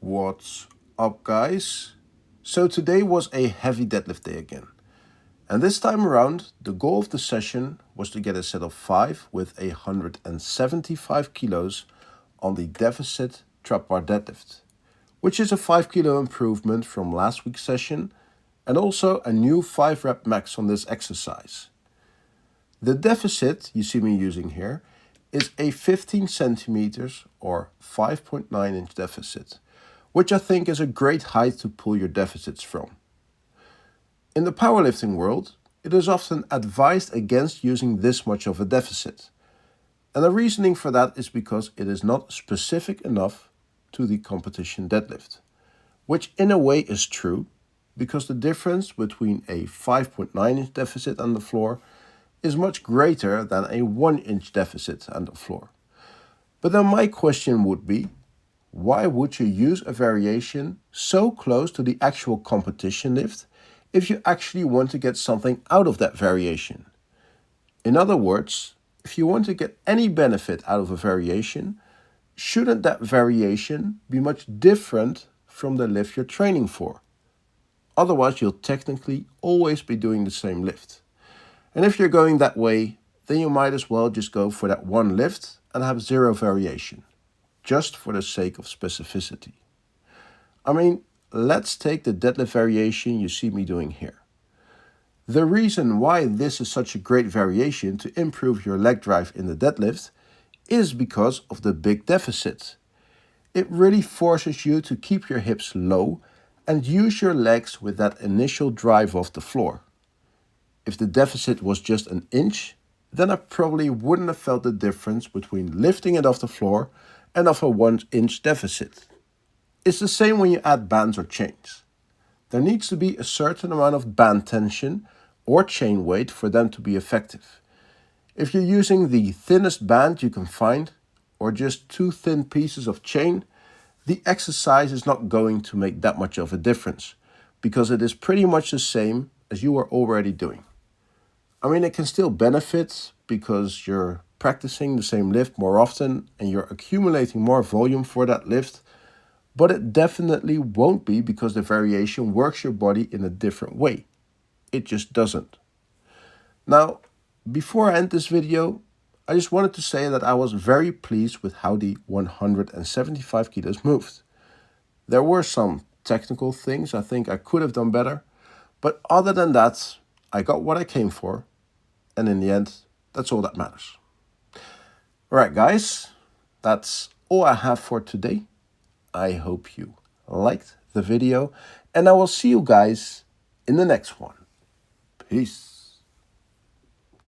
What's up, guys? So today was a heavy deadlift day again. And this time around, the goal of the session was to get a set of 5 with 175 kilos on the deficit trap bar deadlift, which is a 5 kilo improvement from last week's session and also a new 5 rep max on this exercise. The deficit you see me using here is a 15 centimeters or 5.9 inch deficit, which I think is a great height to pull your deficits from. In the powerlifting world, it is often advised against using this much of a deficit. And the reasoning for that is because it is not specific enough to the competition deadlift, which in a way is true because the difference between a 5.9 inch deficit on the floor is much greater than a 1 inch deficit on the floor. But then my question would be, why would you use a variation so close to the actual competition lift if you actually want to get something out of that variation? In other words, if you want to get any benefit out of a variation, shouldn't that variation be much different from the lift you're training for? Otherwise, you'll technically always be doing the same lift. And if you're going that way, then you might as well just go for that one lift and have zero variation, just for the sake of specificity. I mean, let's take the deadlift variation you see me doing here. The reason why this is such a great variation to improve your leg drive in the deadlift is because of the big deficit. It really forces you to keep your hips low and use your legs with that initial drive off the floor. If the deficit was just an inch, then I probably wouldn't have felt the difference between lifting it off the floor and of a 1 inch deficit. It's the same when you add bands or chains. There needs to be a certain amount of band tension or chain weight for them to be effective. If you're using the thinnest band you can find, or just 2 thin pieces of chain, the exercise is not going to make that much of a difference, because it is pretty much the same as you are already doing. I mean, it can still benefit because you're practicing the same lift more often and you're accumulating more volume for that lift, but it definitely won't be because the variation works your body in a different way. It just doesn't. Now, before I end this video, I just wanted to say that I was very pleased with how the 175 kilos moved. There were some technical things I think I could have done better, but other than that, I got what I came for, and in the end, that's all that matters. Alright guys, that's all I have for today. I hope you liked the video, and I will see you guys in the next one. Peace.